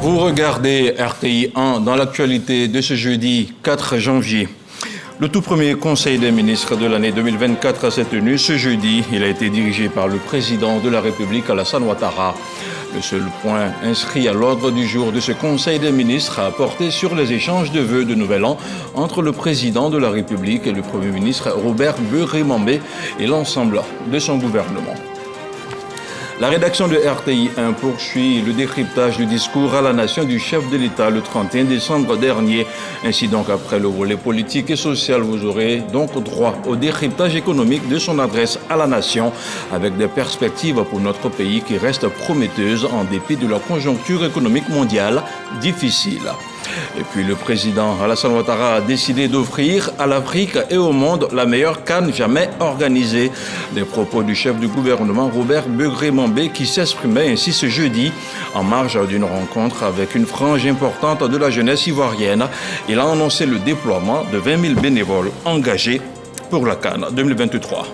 Vous regardez RTI 1 dans l'actualité de ce jeudi 4 janvier. Le tout premier Conseil des ministres de l'année 2024 s'est tenu ce jeudi. Il a été dirigé par le président de la République, Alassane Ouattara. Le seul point inscrit à l'ordre du jour de ce Conseil des ministres a porté sur les échanges de vœux de Nouvel An entre le président de la République et le Premier ministre Robert Begré-Mambé et l'ensemble de son gouvernement. La rédaction de RTI 1 poursuit le décryptage du discours à la nation du chef de l'État le 31 décembre dernier. Ainsi donc, après le volet politique et social, vous aurez donc droit au décryptage économique de son adresse à la nation, avec des perspectives pour notre pays qui restent prometteuses en dépit de la conjoncture économique mondiale difficile. Et puis le président Alassane Ouattara a décidé d'offrir à l'Afrique et au monde la meilleure CAN jamais organisée. Des propos du chef du gouvernement Robert Begré-Mambé qui s'exprimait ainsi ce jeudi en marge d'une rencontre avec une frange importante de la jeunesse ivoirienne. Il a annoncé le déploiement de 20 000 bénévoles engagés pour la CAN 2023.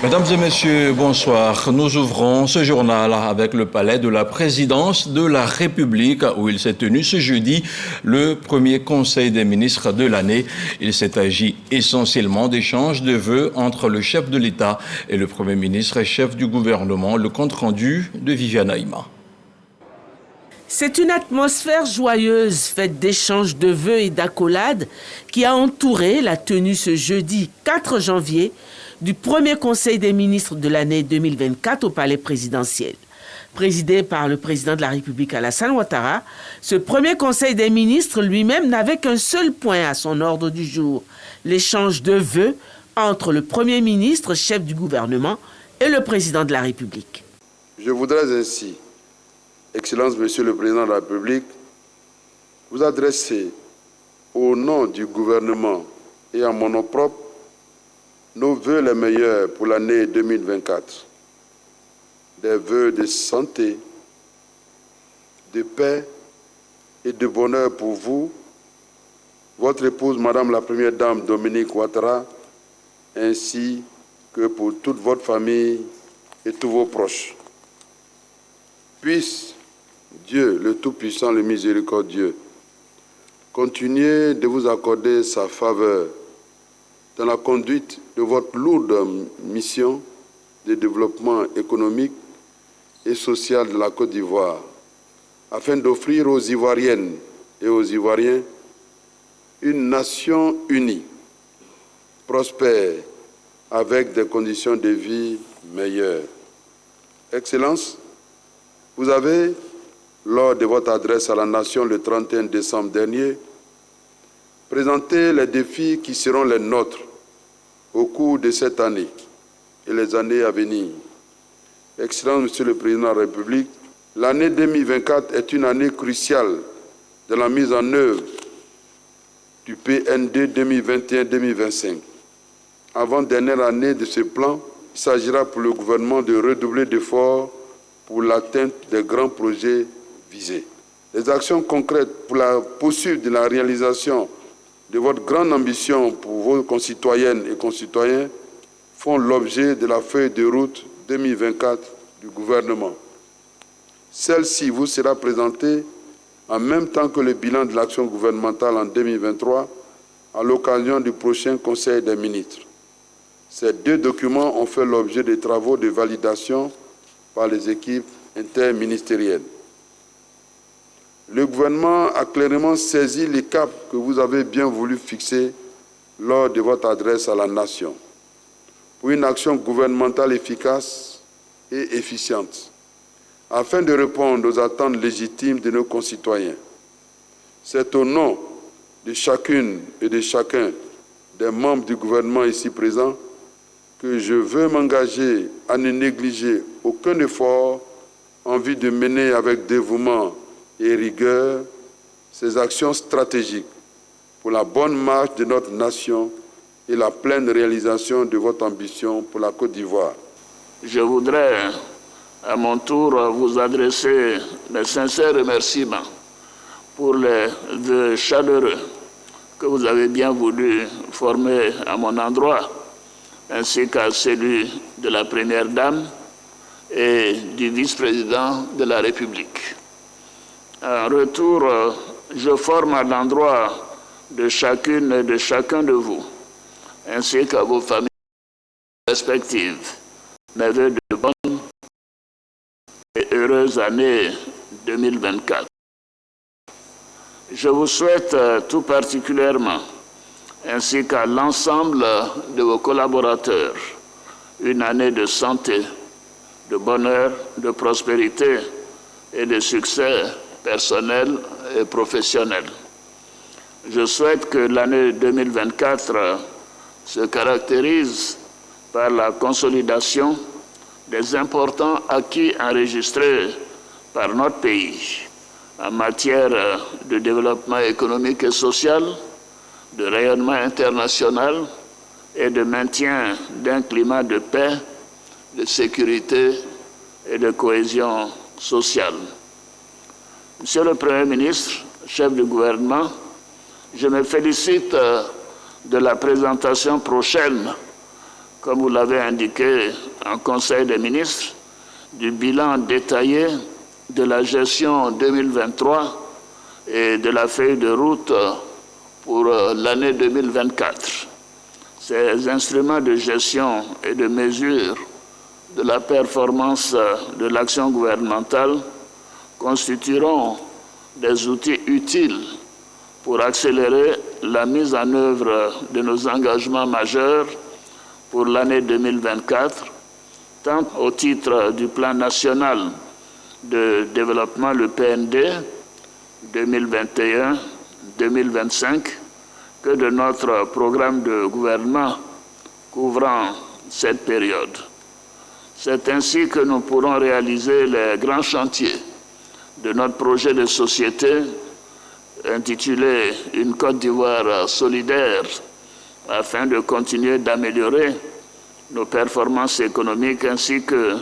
Mesdames et messieurs, bonsoir. Nous ouvrons ce journal avec le palais de la présidence de la République où il s'est tenu ce jeudi le premier conseil des ministres de l'année. Il s'est agi essentiellement d'échanges de vœux entre le chef de l'État et le Premier ministre et chef du gouvernement. Le compte rendu de Viviane Aïma. C'est une atmosphère joyeuse, faite d'échanges de vœux et d'accolades qui a entouré la tenue ce jeudi 4 janvier du premier Conseil des ministres de l'année 2024 au palais présidentiel. Présidé par le président de la République Alassane Ouattara, ce premier Conseil des ministres lui-même n'avait qu'un seul point à son ordre du jour, l'échange de vœux entre le Premier ministre, chef du gouvernement, et le président de la République. Je voudrais ainsi, Excellence Monsieur le Président de la République, vous adresser au nom du gouvernement et en mon nom propre nos vœux les meilleurs pour l'année 2024. Des vœux de santé, de paix et de bonheur pour vous, votre épouse, Madame la Première Dame Dominique Ouattara, ainsi que pour toute votre famille et tous vos proches. Puisse Dieu, le Tout-Puissant, le Miséricordieux, continuer de vous accorder sa faveur dans la conduite de votre lourde mission de développement économique et social de la Côte d'Ivoire, afin d'offrir aux Ivoiriennes et aux Ivoiriens une nation unie, prospère, avec des conditions de vie meilleures. Excellence, vous avez, lors de votre adresse à la nation le 31 décembre dernier, présenté les défis qui seront les nôtres au cours de cette année et les années à venir. Excellence Monsieur le Président de la République, l'année 2024 est une année cruciale de la mise en œuvre du PND 2021-2025. Avant-dernière année de ce plan, il s'agira pour le gouvernement de redoubler d'efforts pour l'atteinte des grands projets visés. Les actions concrètes pour la poursuite de la réalisation de votre grande ambition pour vos concitoyennes et concitoyens font l'objet de la feuille de route 2024 du gouvernement. Celle-ci vous sera présentée en même temps que le bilan de l'action gouvernementale en 2023 à l'occasion du prochain Conseil des ministres. Ces deux documents ont fait l'objet de travaux de validation par les équipes interministérielles. Le gouvernement a clairement saisi les caps que vous avez bien voulu fixer lors de votre adresse à la nation pour une action gouvernementale efficace et efficiente, afin de répondre aux attentes légitimes de nos concitoyens. C'est au nom de chacune et de chacun des membres du gouvernement ici présents que je veux m'engager à ne négliger aucun effort en vue de mener avec dévouement et rigueur ces actions stratégiques pour la bonne marche de notre nation et la pleine réalisation de votre ambition pour la Côte d'Ivoire. Je voudrais à mon tour vous adresser mes sincères remerciements pour les vœux chaleureux que vous avez bien voulu former à mon endroit, ainsi qu'à celui de la Première Dame et du vice-président de la République. En retour, je forme à l'endroit de chacune et de chacun de vous, ainsi qu'à vos familles respectives, mes vœux de bonne et heureuse année 2024. Je vous souhaite tout particulièrement, ainsi qu'à l'ensemble de vos collaborateurs, une année de santé, de bonheur, de prospérité et de succès personnel et professionnel. Je souhaite que l'année 2024 se caractérise par la consolidation des importants acquis enregistrés par notre pays en matière de développement économique et social, de rayonnement international et de maintien d'un climat de paix, de sécurité et de cohésion sociale. Monsieur le Premier ministre, chef du gouvernement, je me félicite de la présentation prochaine, comme vous l'avez indiqué en Conseil des ministres, du bilan détaillé de la gestion 2023 et de la feuille de route pour l'année 2024. Ces instruments de gestion et de mesure de la performance de l'action gouvernementale constitueront des outils utiles pour accélérer la mise en œuvre de nos engagements majeurs pour l'année 2024, tant au titre du plan national de développement, le PND 2021-2025, que de notre programme de gouvernement couvrant cette période. C'est ainsi que nous pourrons réaliser les grands chantiers de notre projet de société intitulé « Une Côte d'Ivoire solidaire » afin de continuer d'améliorer nos performances économiques ainsi que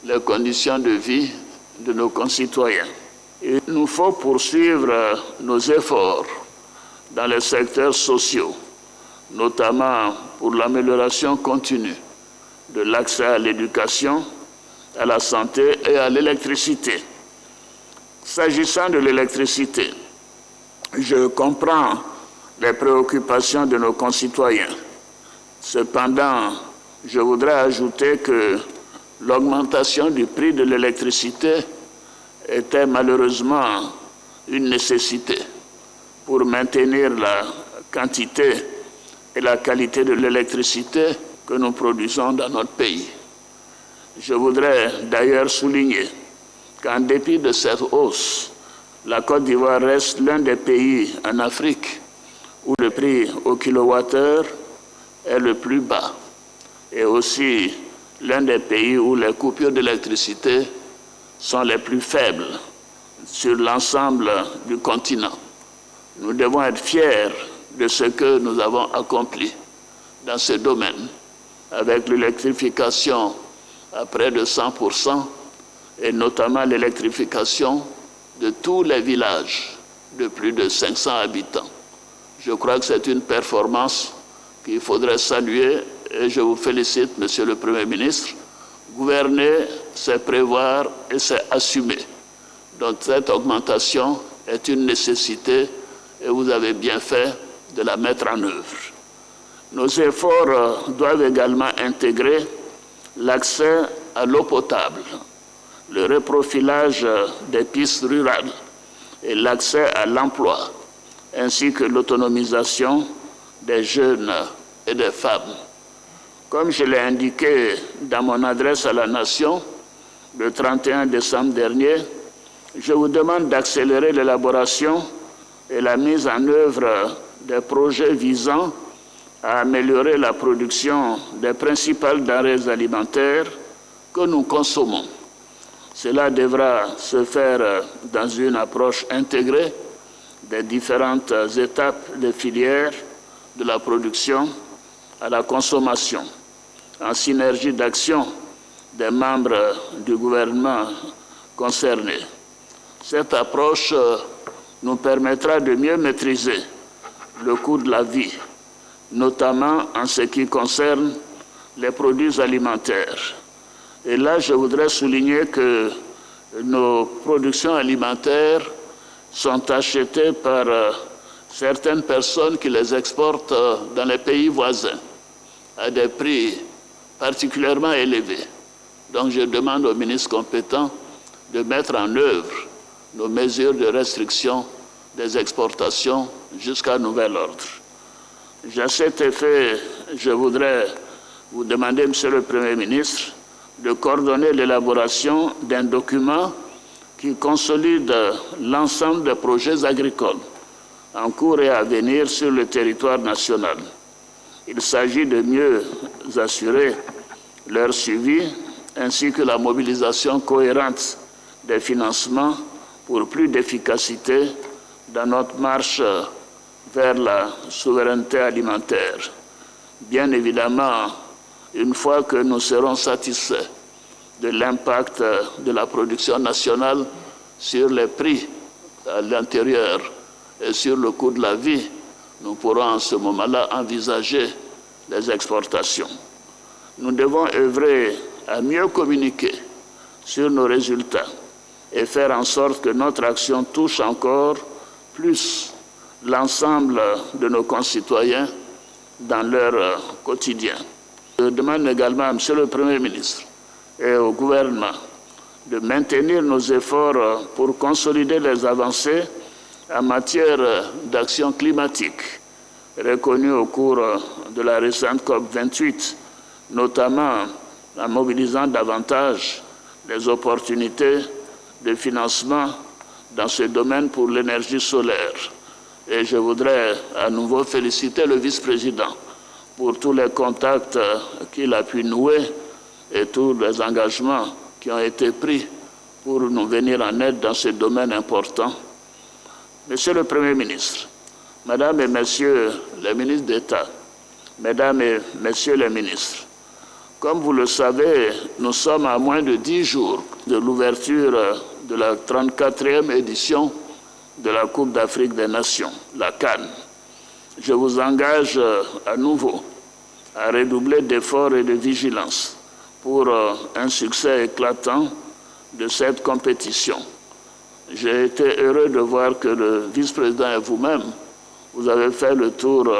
les conditions de vie de nos concitoyens. Il nous faut poursuivre nos efforts dans les secteurs sociaux, notamment pour l'amélioration continue de l'accès à l'éducation, à la santé et à l'électricité. S'agissant de l'électricité, je comprends les préoccupations de nos concitoyens. Cependant, je voudrais ajouter que l'augmentation du prix de l'électricité était malheureusement une nécessité pour maintenir la quantité et la qualité de l'électricité que nous produisons dans notre pays. Je voudrais d'ailleurs souligner qu'en dépit de cette hausse, la Côte d'Ivoire reste l'un des pays en Afrique où le prix au kilowattheure est le plus bas et aussi l'un des pays où les coupures d'électricité sont les plus faibles sur l'ensemble du continent. Nous devons être fiers de ce que nous avons accompli dans ce domaine, avec l'électrification à près de 100% et notamment l'électrification de tous les villages de plus de 500 habitants. Je crois que c'est une performance qu'il faudrait saluer et je vous félicite, Monsieur le Premier ministre. Gouverner, c'est prévoir et c'est assumer. Donc cette augmentation est une nécessité et vous avez bien fait de la mettre en œuvre. Nos efforts doivent également intégrer l'accès à l'eau potable, le reprofilage des pistes rurales et l'accès à l'emploi, ainsi que l'autonomisation des jeunes et des femmes. Comme je l'ai indiqué dans mon adresse à la Nation le 31 décembre dernier, je vous demande d'accélérer l'élaboration et la mise en œuvre des projets visant à améliorer la production des principales denrées alimentaires que nous consommons. Cela devra se faire dans une approche intégrée des différentes étapes des filières de la production à la consommation, en synergie d'action des membres du gouvernement concernés. Cette approche nous permettra de mieux maîtriser le coût de la vie, notamment en ce qui concerne les produits alimentaires. Et là, je voudrais souligner que nos productions alimentaires sont achetées par certaines personnes qui les exportent dans les pays voisins à des prix particulièrement élevés. Donc je demande au ministre compétent de mettre en œuvre nos mesures de restriction des exportations jusqu'à nouvel ordre. À cet effet, je voudrais vous demander, Monsieur le Premier ministre, de coordonner l'élaboration d'un document qui consolide l'ensemble des projets agricoles en cours et à venir sur le territoire national. Il s'agit de mieux assurer leur suivi ainsi que la mobilisation cohérente des financements pour plus d'efficacité dans notre marche vers la souveraineté alimentaire. Bien évidemment, une fois que nous serons satisfaits de l'impact de la production nationale sur les prix à l'intérieur et sur le coût de la vie, nous pourrons en ce moment-là envisager les exportations. Nous devons œuvrer à mieux communiquer sur nos résultats et faire en sorte que notre action touche encore plus l'ensemble de nos concitoyens dans leur quotidien. Je demande également à Monsieur le Premier ministre et au gouvernement de maintenir nos efforts pour consolider les avancées en matière d'action climatique reconnues au cours de la récente COP28, notamment en mobilisant davantage les opportunités de financement dans ce domaine pour l'énergie solaire. Et je voudrais à nouveau féliciter le vice-président pour tous les contacts qu'il a pu nouer et tous les engagements qui ont été pris pour nous venir en aide dans ce domaine important. Monsieur le Premier ministre, Mesdames et Messieurs les ministres d'État, Mesdames et Messieurs les ministres, comme vous le savez, nous sommes à moins de 10 jours de l'ouverture de la 34e édition de la Coupe d'Afrique des Nations, la CAN. Je vous engage à nouveau à redoubler d'efforts et de vigilance pour un succès éclatant de cette compétition. J'ai été heureux de voir que le vice-président et vous-même, vous avez fait le tour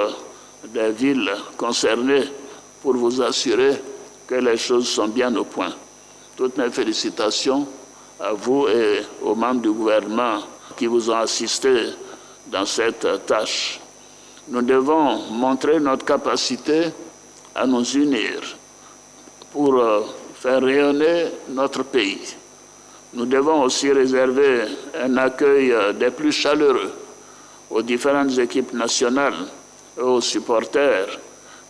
des villes concernées pour vous assurer que les choses sont bien au point. Toutes mes félicitations à vous et aux membres du gouvernement qui vous ont assisté dans cette tâche. Nous devons montrer notre capacité à nous unir pour faire rayonner notre pays. Nous devons aussi réserver un accueil des plus chaleureux aux différentes équipes nationales et aux supporters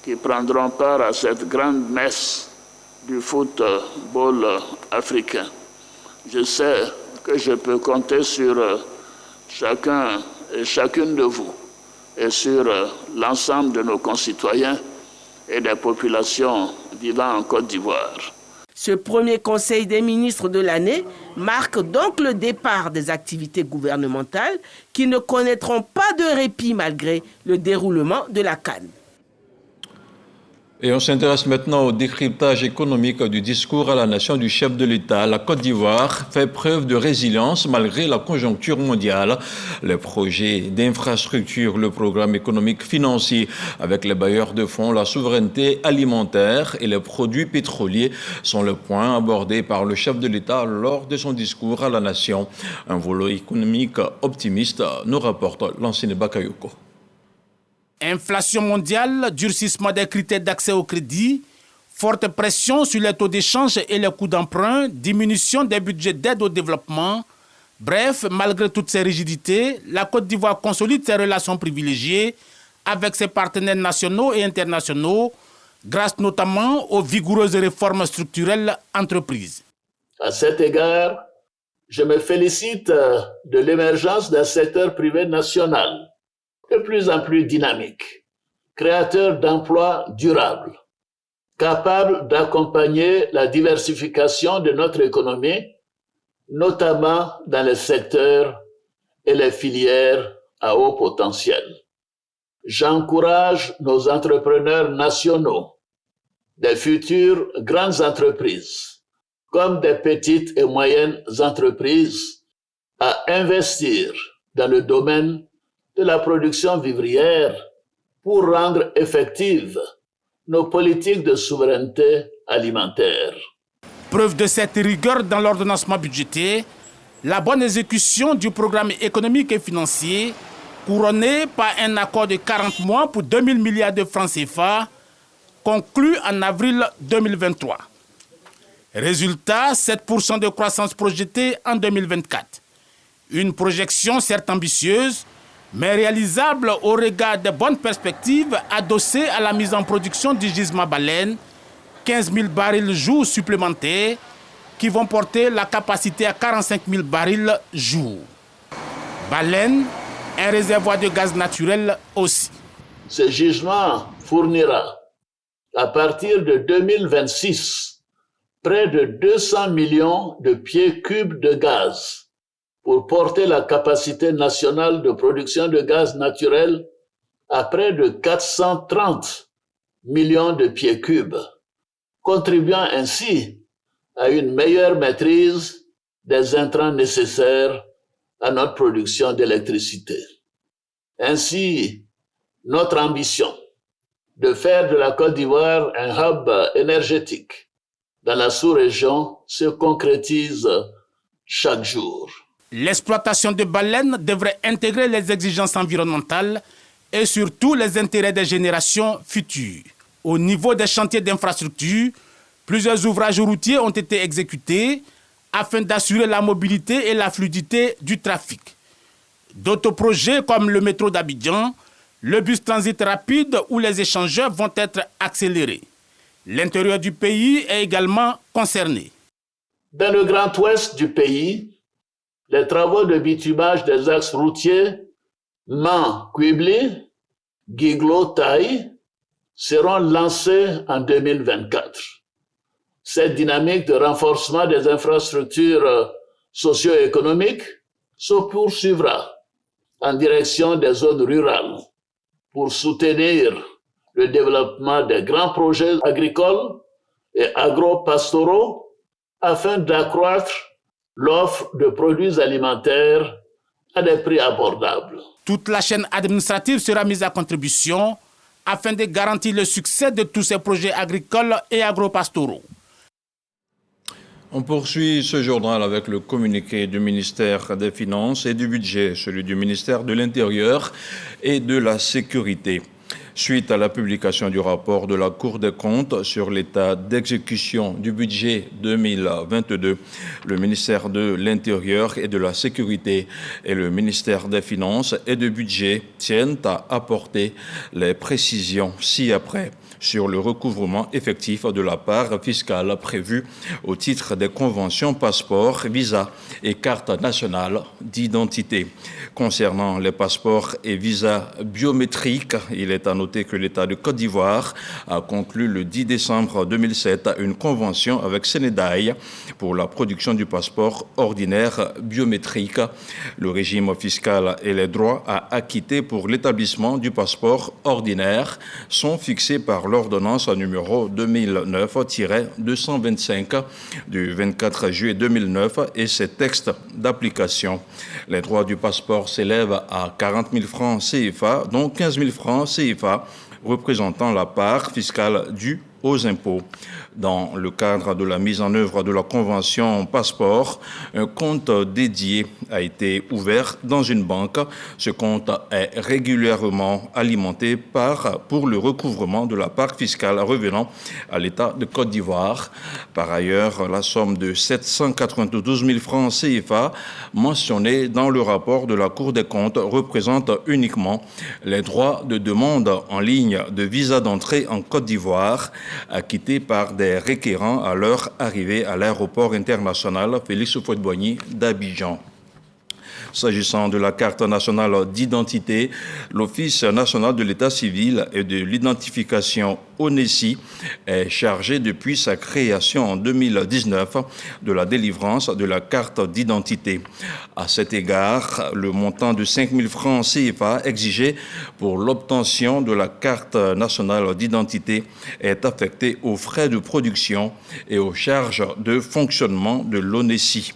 qui prendront part à cette grande messe du football africain. Je sais que je peux compter sur chacun et chacune de vous et sur l'ensemble de nos concitoyens et des populations vivant en Côte d'Ivoire. Ce premier Conseil des ministres de l'année marque donc le départ des activités gouvernementales qui ne connaîtront pas de répit malgré le déroulement de la CAN. Et on s'intéresse maintenant au décryptage économique du discours à la nation du chef de l'État. La Côte d'Ivoire fait preuve de résilience malgré la conjoncture mondiale. Les projets d'infrastructure, le programme économique financier avec les bailleurs de fonds, la souveraineté alimentaire et les produits pétroliers sont les points abordés par le chef de l'État lors de son discours à la nation. Un volet économique optimiste, nous rapporte Lansine Bakayoko. Inflation mondiale, durcissement des critères d'accès au crédit, forte pression sur les taux d'échange et les coûts d'emprunt, diminution des budgets d'aide au développement. Bref, malgré toutes ces rigidités, la Côte d'Ivoire consolide ses relations privilégiées avec ses partenaires nationaux et internationaux, grâce notamment aux vigoureuses réformes structurelles entreprises. À cet égard, je me félicite de l'émergence d'un secteur privé national de plus en plus dynamique, créateur d'emplois durables, capable d'accompagner la diversification de notre économie, notamment dans les secteurs et les filières à haut potentiel. J'encourage nos entrepreneurs nationaux, des futures grandes entreprises, comme des petites et moyennes entreprises à investir dans le domaine de la production vivrière pour rendre effectives nos politiques de souveraineté alimentaire. Preuve de cette rigueur dans l'ordonnancement budgétaire, la bonne exécution du programme économique et financier, couronné par un accord de 40 mois pour 2000 milliards de francs CFA, conclu en avril 2023. Résultat, 7% de croissance projetée en 2024. Une projection certes ambitieuse, mais réalisable au regard des bonnes perspectives adossées à la mise en production du gisement baleine, 15 000 barils jour supplémentaires qui vont porter la capacité à 45 000 barils jour. Baleine, un réservoir de gaz naturel aussi. Ce gisement fournira, à partir de 2026, près de 200 millions de pieds cubes de gaz pour porter la capacité nationale de production de gaz naturel à près de 430 millions de pieds cubes, contribuant ainsi à une meilleure maîtrise des intrants nécessaires à notre production d'électricité. Ainsi, notre ambition de faire de la Côte d'Ivoire un hub énergétique dans la sous-région se concrétise chaque jour. L'exploitation de baleines devrait intégrer les exigences environnementales et surtout les intérêts des générations futures. Au niveau des chantiers d'infrastructure, plusieurs ouvrages routiers ont été exécutés afin d'assurer la mobilité et la fluidité du trafic. D'autres projets comme le métro d'Abidjan, le bus transit rapide ou les échangeurs vont être accélérés. L'intérieur du pays est également concerné. Dans le Grand Ouest du pays, les travaux de bitumage des axes routiers Mans-Quibli, Guiglo-Taï seront lancés en 2024. Cette dynamique de renforcement des infrastructures socio-économiques se poursuivra en direction des zones rurales pour soutenir le développement des grands projets agricoles et agro-pastoraux afin d'accroître l'offre de produits alimentaires à des prix abordables. Toute la chaîne administrative sera mise à contribution afin de garantir le succès de tous ces projets agricoles et agro-pastoraux. On poursuit ce journal avec le communiqué du ministère des Finances et du Budget, celui du ministère de l'Intérieur et de la Sécurité. Suite à la publication du rapport de la Cour des comptes sur l'état d'exécution du budget 2022, le ministère de l'Intérieur et de la Sécurité et le ministère des Finances et du Budget tiennent à apporter les précisions ci-après sur le recouvrement effectif de la part fiscale prévue au titre des conventions passeport, visa et carte nationale d'identité. Concernant les passeports et visas biométriques, il est à noter que l'État de Côte d'Ivoire a conclu le 10 décembre 2007 une convention avec Sénédaï pour la production du passeport ordinaire biométrique. Le régime fiscal et les droits à acquitter pour l'établissement du passeport ordinaire sont fixés par l'ordonnance numéro 2009-225 du 24 juillet 2009 et ses textes d'application. Les droits du passeport s'élèvent à 40 000 francs CFA, dont 15 000 francs CFA représentant la part fiscale due aux impôts. Dans le cadre de la mise en œuvre de la convention passeport, un compte dédié a été ouvert dans une banque. Ce compte est régulièrement alimenté pour le recouvrement de la part fiscale revenant à l'État de Côte d'Ivoire. Par ailleurs, la somme de 792 000 francs CFA mentionnée dans le rapport de la Cour des comptes représente uniquement les droits de demande en ligne de visa d'entrée en Côte d'Ivoire acquittés par des requérants à leur arrivée à l'aéroport international Félix Houphouët-Boigny d'Abidjan. S'agissant de la carte nationale d'identité, l'Office national de l'état civil et de l'identification Onessi est chargé depuis sa création en 2019 de la délivrance de la carte d'identité. À cet égard, le montant de 5 000 francs CFA exigé pour l'obtention de la carte nationale d'identité est affecté aux frais de production et aux charges de fonctionnement de l'Onessi.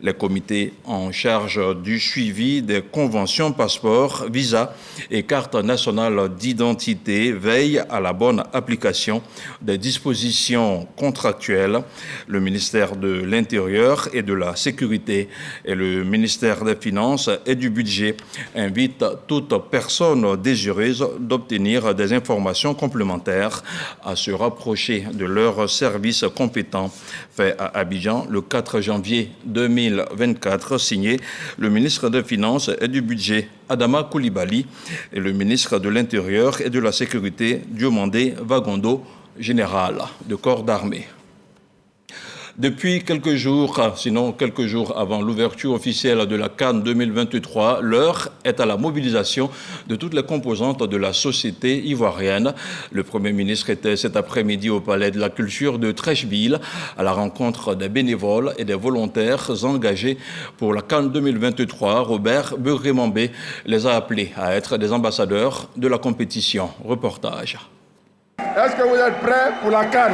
Les comités en charge du suivi des conventions passeport, visa et carte nationale d'identité veillent à la bonne application des dispositions contractuelles. Le ministère de l'Intérieur et de la Sécurité et le ministère des Finances et du Budget invitent toute personne désireuse d'obtenir des informations complémentaires à se rapprocher de leurs services compétents. Fait à Abidjan le 4 janvier 2024, signé le ministre des Finances et du Budget, Adama Coulibaly, et le ministre de l'Intérieur et de la Sécurité, Diomandé Vagondo, général de corps d'armée. Depuis quelques jours, sinon quelques jours avant l'ouverture officielle de la CAN 2023, l'heure est à la mobilisation de toutes les composantes de la société ivoirienne. Le Premier ministre était cet après-midi au Palais de la Culture de Treichville à la rencontre des bénévoles et des volontaires engagés pour la CAN 2023. Robert Beurré-Mambé les a appelés à être des ambassadeurs de la compétition. Reportage. Est-ce que vous êtes prêts pour la CAN?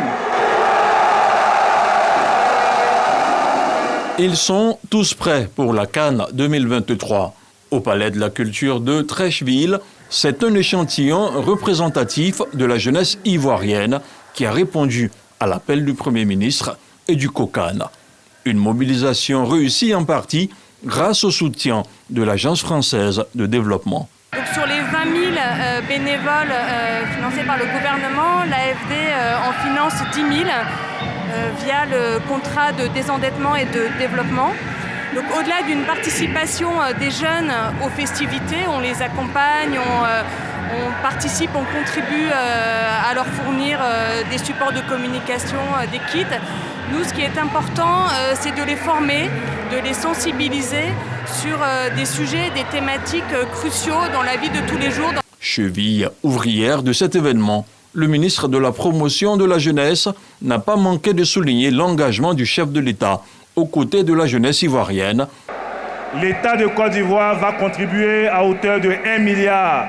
Ils sont tous prêts pour la CAN 2023. Au Palais de la Culture de Treichville, c'est un échantillon représentatif de la jeunesse ivoirienne qui a répondu à l'appel du Premier ministre et du COCAN. Une mobilisation réussie en partie grâce au soutien de l'Agence française de développement. Donc sur les 20 000 bénévoles financés par le gouvernement, l'AFD en finance 10 000 via le contrat de désendettement et de développement. Donc au-delà d'une participation des jeunes aux festivités, on les accompagne, on participe, on contribue à leur fournir des supports de communication, des kits. Nous, ce qui est important, c'est de les former, de les sensibiliser sur des sujets, des thématiques cruciaux dans la vie de tous les jours. Cheville ouvrière de cet événement, le ministre de la Promotion de la Jeunesse n'a pas manqué de souligner l'engagement du chef de l'État aux côtés de la jeunesse ivoirienne. L'État de Côte d'Ivoire va contribuer à hauteur de 1,2 milliard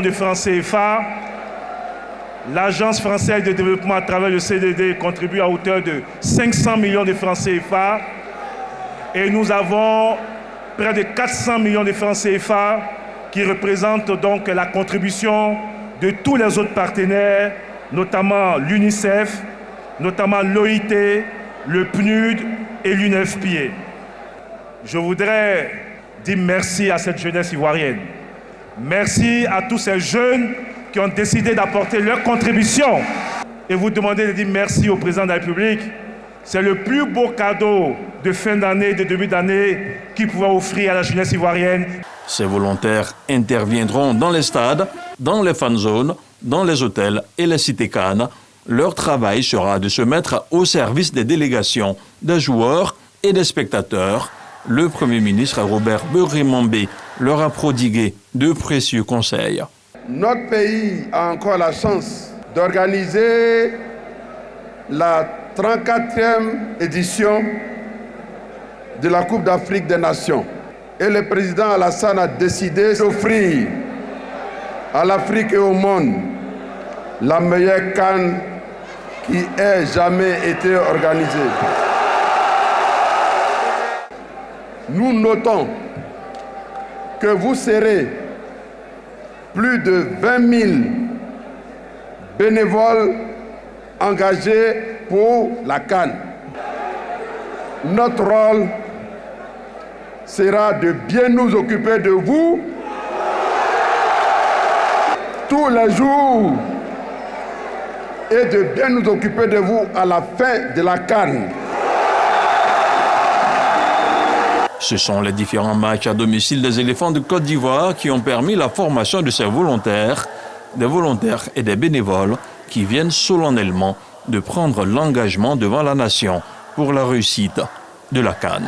de francs CFA. L'Agence française de développement à travers le CDD contribue à hauteur de 500 millions de francs CFA. Et nous avons près de 400 millions de francs CFA qui représentent donc la contribution de tous les autres partenaires, notamment l'UNICEF, notamment l'OIT, le PNUD et l'UNFPA. Je voudrais dire merci à cette jeunesse ivoirienne. Merci à tous ces jeunes qui ont décidé d'apporter leur contribution. Et vous demandez de dire merci au président de la République. C'est le plus beau cadeau de fin d'année, de début d'année qu'il pouvait offrir à la jeunesse ivoirienne. Ces volontaires interviendront dans les stades, dans les fan zones, dans les hôtels et les cités Cannes. Leur travail sera de se mettre au service des délégations, des joueurs et des spectateurs. Le Premier ministre Robert Beurré-Mambé leur a prodigué de précieux conseils. Notre pays a encore la chance d'organiser la 34e édition de la Coupe d'Afrique des Nations. Et le président Alassane a décidé d'offrir à l'Afrique et au monde la meilleure CAN qui ait jamais été organisée. Nous notons que vous serez plus de 20 000 bénévoles engagés pour la CAN. Notre rôle sera de bien nous occuper de vous tous les jours et de bien nous occuper de vous à la fin de la CAN. Ce sont les différents matchs à domicile des éléphants de Côte d'Ivoire qui ont permis la formation de ces volontaires, des volontaires et des bénévoles qui viennent solennellement de prendre l'engagement devant la nation pour la réussite de la CAN.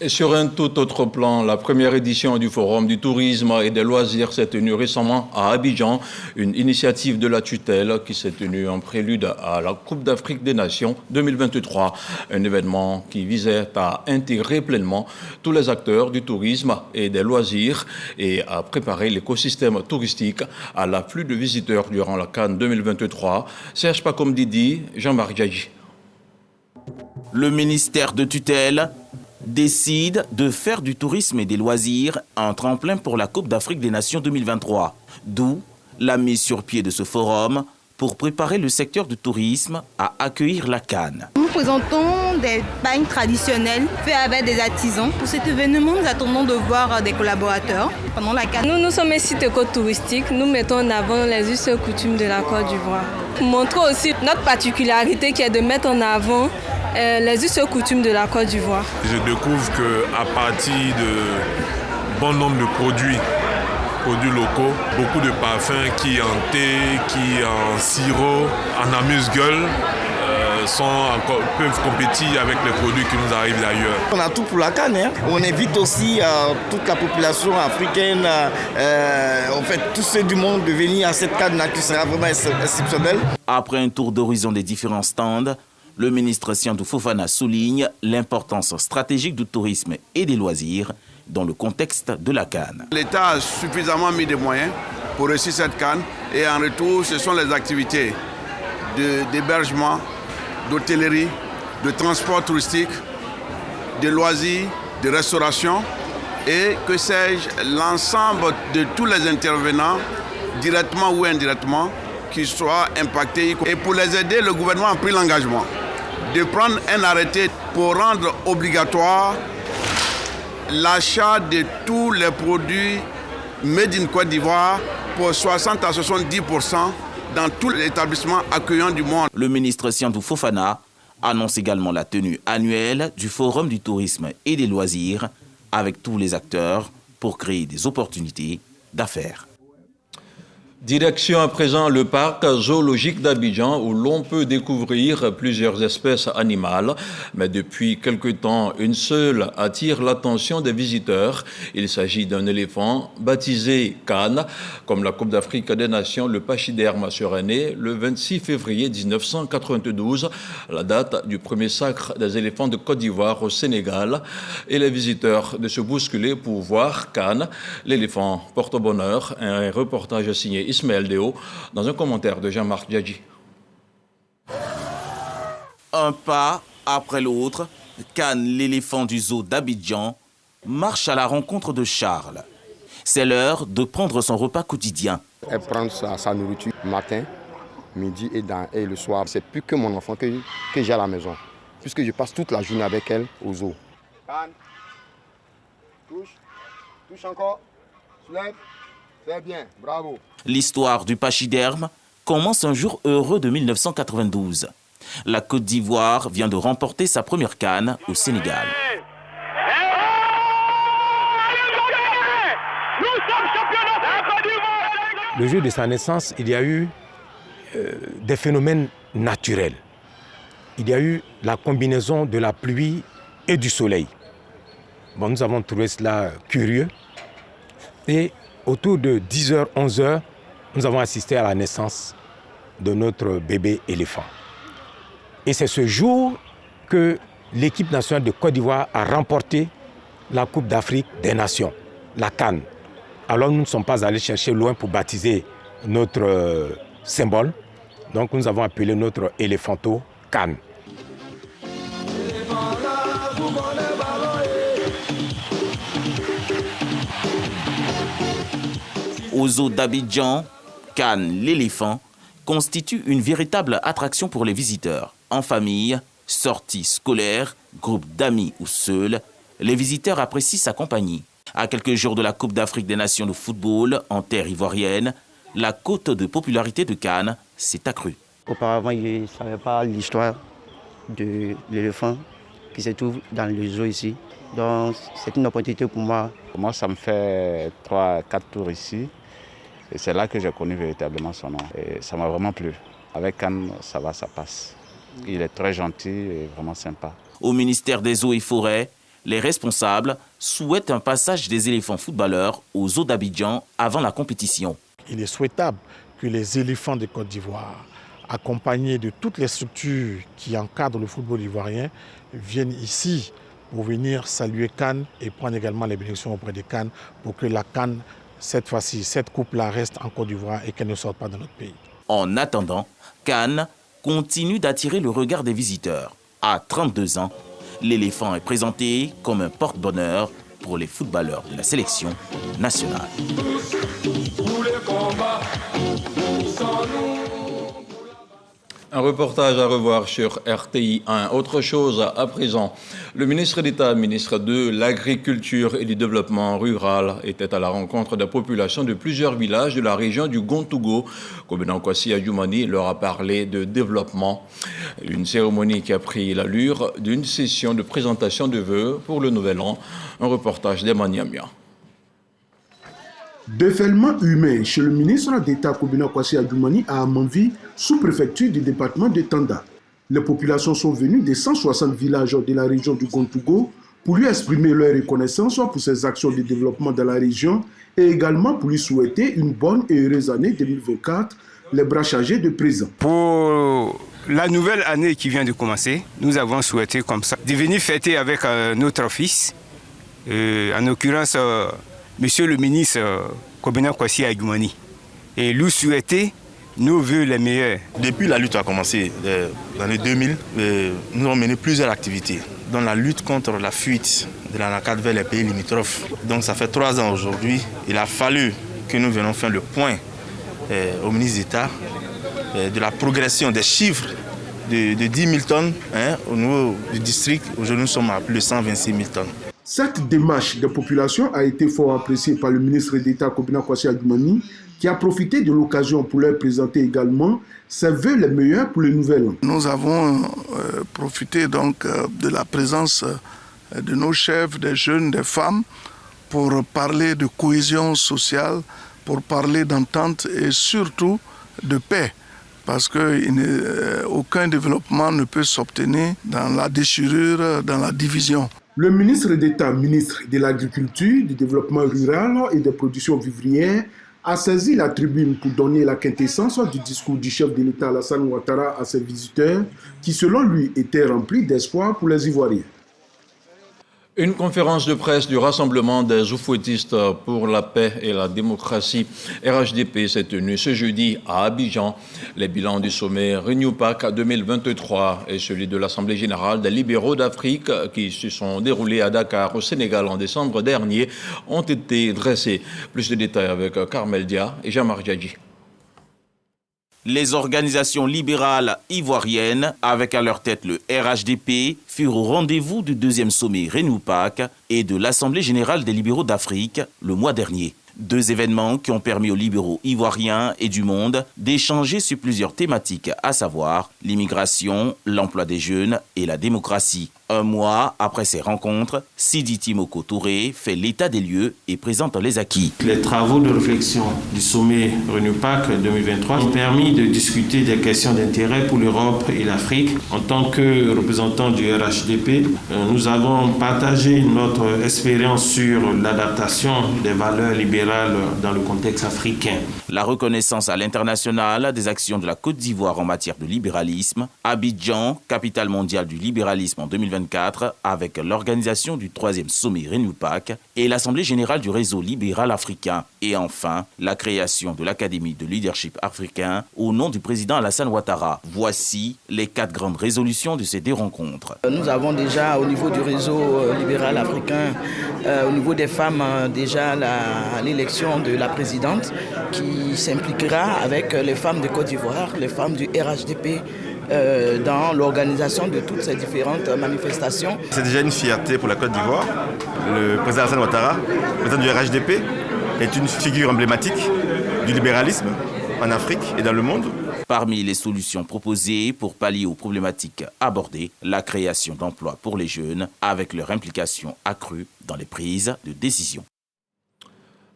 Et sur un tout autre plan, la première édition du Forum du tourisme et des loisirs s'est tenue récemment à Abidjan, une initiative de la tutelle qui s'est tenue en prélude à la Coupe d'Afrique des Nations 2023, un événement qui visait à intégrer pleinement tous les acteurs du tourisme et des loisirs et à préparer l'écosystème touristique à l'afflux de visiteurs durant la CAN 2023. Serge Pacom Didi, Jean-Marc Djadji. Le ministère de tutelle décide de faire du tourisme et des loisirs un tremplin pour la Coupe d'Afrique des Nations 2023. D'où la mise sur pied de ce forum pour préparer le secteur du tourisme à accueillir la CAN. Nous présentons des pagnes traditionnelles faites avec des artisans. Pour cet événement, nous attendons de voir des collaborateurs pendant la CAN. Nous sommes un site éco-touristique. Nous mettons en avant les us et coutumes de la Côte d'Ivoire. Montrons aussi notre particularité qui est de mettre en avant les us et coutumes de la Côte d'Ivoire. Je découvre qu'à partir de bon nombre de produits locaux, beaucoup de parfums qui en thé, qui en sirop, en amuse-gueule, peuvent compétir avec les produits qui nous arrivent d'ailleurs. On a tout pour la CAN. On invite aussi toute la population africaine, en fait tous ceux du monde de venir à cette CAN qui sera vraiment exceptionnelle. Après un tour d'horizon des différents stands, le ministre Siandou Fofana souligne l'importance stratégique du tourisme et des loisirs dans le contexte de la CAN. L'État a suffisamment mis des moyens pour réussir cette CAN et en retour, ce sont les activités d'hébergement, d'hôtellerie, de transport touristique, de loisirs, de restauration et, que sais-je, l'ensemble de tous les intervenants, directement ou indirectement, qui soient impactés. Et pour les aider, le gouvernement a pris l'engagement de prendre un arrêté pour rendre obligatoire l'achat de tous les produits made in Côte d'Ivoire pour 60 à 70% dans tous les établissements accueillants du monde. Le ministre Siandou Fofana annonce également la tenue annuelle du Forum du tourisme et des loisirs avec tous les acteurs pour créer des opportunités d'affaires. Direction à présent le parc zoologique d'Abidjan où l'on peut découvrir plusieurs espèces animales. Mais depuis quelque temps, une seule attire l'attention des visiteurs. Il s'agit d'un éléphant baptisé Kane. Comme la Coupe d'Afrique des Nations, le pachyderme serait né le 26 février 1992, la date du premier sacre des éléphants de Côte d'Ivoire au Sénégal. Et les visiteurs de se bousculer pour voir Kane. L'éléphant porte bonheur. Un reportage signé Ismaël Déo, dans un commentaire de Jean-Marc Djadji. Un pas après l'autre, Kane, l'éléphant du zoo d'Abidjan, marche à la rencontre de Charles. C'est l'heure de prendre son repas quotidien. Elle prend sa nourriture matin, midi et le soir. C'est plus que mon enfant que j'ai à la maison, puisque je passe toute la journée avec elle au zoo. Kane, touche encore, soulève. C'est bien, bravo. L'histoire du pachyderme commence un jour heureux de 1992. La Côte d'Ivoire vient de remporter sa première CAN au Sénégal. Le jour de sa naissance, il y a eu des phénomènes naturels. Il y a eu la combinaison de la pluie et du soleil. Bon, nous avons trouvé cela curieux. Et autour de 10h, 11h, nous avons assisté à la naissance de notre bébé éléphant. Et c'est ce jour que l'équipe nationale de Côte d'Ivoire a remporté la Coupe d'Afrique des Nations, la CAN. Alors nous ne sommes pas allés chercher loin pour baptiser notre symbole. Donc nous avons appelé notre éléphanto CAN. Au zoo d'Abidjan, Kane, l'éléphant, constitue une véritable attraction pour les visiteurs. En famille, sorties scolaires, groupes d'amis ou seuls, les visiteurs apprécient sa compagnie. À quelques jours de la Coupe d'Afrique des Nations de football en terre ivoirienne, la cote de popularité de Kane s'est accrue. Auparavant, je ne savais pas l'histoire de l'éléphant qui se trouve dans le zoo ici. Donc c'est une opportunité pour moi. Moi, ça me fait 3-4 tours ici. Et c'est là que j'ai connu véritablement son nom. Et ça m'a vraiment plu. Avec Kane, ça va, ça passe. Il est très gentil et vraiment sympa. Au ministère des Eaux et Forêts, Les responsables souhaitent un passage des éléphants footballeurs aux eaux d'Abidjan avant la compétition. Il est souhaitable que les éléphants de Côte d'Ivoire, accompagnés de toutes les structures qui encadrent le football ivoirien, viennent ici pour venir saluer Cannes et prendre également les bénédictions auprès de Cannes pour que la Cannes, cette fois-ci, cette coupe-là reste en Côte d'Ivoire et qu'elle ne sorte pas de notre pays. En attendant, Cannes continue d'attirer le regard des visiteurs. À 32 ans, l'éléphant est présenté comme un porte-bonheur pour les footballeurs de la sélection nationale. Un reportage à revoir sur RTI 1. Autre chose à présent, le ministre d'État, ministre de l'Agriculture et du Développement rural, était à la rencontre de la population de plusieurs villages de la région du Gontougo. Kobena Kwasi Adjoumani leur a parlé de développement. Une cérémonie qui a pris l'allure d'une session de présentation de vœux pour le Nouvel An. Un reportage d'Emaniamia. Déferlement humain chez le ministre d'État Kobena Kwasi Adjoumani à Amanvi, sous-préfecture du département de Tanda. Les populations sont venues des 160 villages de la région du Gontougo pour lui exprimer leur reconnaissance pour ses actions de développement dans la région et également pour lui souhaiter une bonne et heureuse année 2024, les bras chargés de présents. Pour la nouvelle année qui vient de commencer, nous avons souhaité comme ça de venir fêter avec notre fils, en l'occurrence Monsieur le ministre Kobena Kwasi Adjoumani, et lui souhaiter nos vœux les meilleurs. Depuis la lutte a commencé dans les 2000, nous avons mené plusieurs activités dans la lutte contre la fuite de la NACAD vers les pays limitrophes. Donc ça fait 3 ans aujourd'hui. Il a fallu que nous venions faire le point au ministre d'État de la progression des chiffres de 10 000 tonnes au niveau du district. Aujourd'hui nous sommes à plus de 126 000 tonnes. Cette démarche des populations a été fort appréciée par le ministre d'État Kobena Kwasi Adjoumani, qui a profité de l'occasion pour leur présenter également ses vœux les meilleurs pour le nouvel an. Nous avons profité donc de la présence de nos chefs, des jeunes, des femmes, pour parler de cohésion sociale, pour parler d'entente et surtout de paix. Parce qu'aucun développement ne peut s'obtenir dans la déchirure, dans la division. Le ministre d'État, ministre de l'Agriculture, du Développement rural et des productions vivrières, a saisi la tribune pour donner la quintessence du discours du chef de l'État Alassane Ouattara à ses visiteurs, qui selon lui était rempli d'espoir pour les Ivoiriens. Une conférence de presse du Rassemblement des oufouettistes pour la paix et la démocratie, RHDP, s'est tenue ce jeudi à Abidjan. Les bilans du sommet RenewPAC 2023 et celui de l'Assemblée générale des libéraux d'Afrique qui se sont déroulés à Dakar, au Sénégal, en décembre dernier, ont été dressés. Plus de détails avec Carmel Dia et Jamar Djadji. Les organisations libérales ivoiriennes, avec à leur tête le RHDP, furent au rendez-vous du 2e sommet RenewPAC et de l'Assemblée générale des libéraux d'Afrique le mois dernier. 2 événements qui ont permis aux libéraux ivoiriens et du monde d'échanger sur plusieurs thématiques, à savoir l'immigration, l'emploi des jeunes et la démocratie. 1 mois après ces rencontres, Sidi Timoko Touré fait l'état des lieux et présente les acquis. Les travaux de réflexion du sommet RenewPAC 2023 ont permis de discuter des questions d'intérêt pour l'Europe et l'Afrique. En tant que représentants du RHDP, nous avons partagé notre expérience sur l'adaptation des valeurs libérales dans le contexte africain. La reconnaissance à l'international des actions de la Côte d'Ivoire en matière de libéralisme. Abidjan, capitale mondiale du libéralisme en 2024, avec l'organisation du 3e sommet RenewPAC et l'Assemblée générale du réseau libéral africain. Et enfin, la création de l'Académie de leadership africain au nom du président Alassane Ouattara. Voici les 4 grandes résolutions de ces 2 rencontres. Nous avons déjà au niveau du réseau libéral africain, au niveau des femmes, déjà l'élection de la présidente qui s'impliquera avec les femmes de Côte d'Ivoire, les femmes du RHDP, dans l'organisation de toutes ces différentes manifestations. C'est déjà une fierté pour la Côte d'Ivoire. Le président Alassane Ouattara, président du RHDP, est une figure emblématique du libéralisme en Afrique et dans le monde. Parmi les solutions proposées pour pallier aux problématiques abordées, la création d'emplois pour les jeunes avec leur implication accrue dans les prises de décision.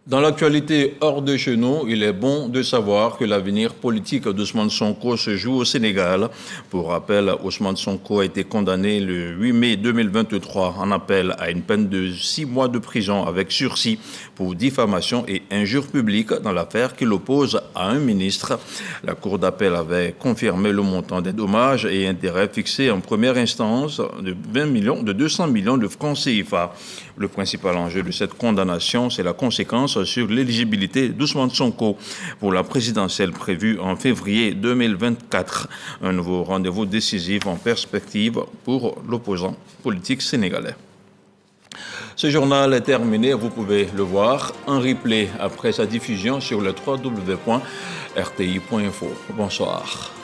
Dans l'actualité hors de chez nous, il est bon de savoir que l'avenir politique d'Ousmane Sonko se joue au Sénégal. Pour rappel, Ousmane Sonko a été condamné le 8 mai 2023 en appel à une peine de 6 mois de prison avec sursis pour diffamation et injure publique dans l'affaire qui l'oppose à un ministre. La Cour d'appel avait confirmé le montant des dommages et intérêts fixés en première instance de 200 millions de francs CFA. Le principal enjeu de cette condamnation, c'est la conséquence sur l'éligibilité d'Ousmane Sonko pour la présidentielle prévue en février 2024. Un nouveau rendez-vous décisif en perspective pour l'opposant politique sénégalais. Ce journal est terminé, vous pouvez le voir en replay après sa diffusion sur le www.rti.info. Bonsoir.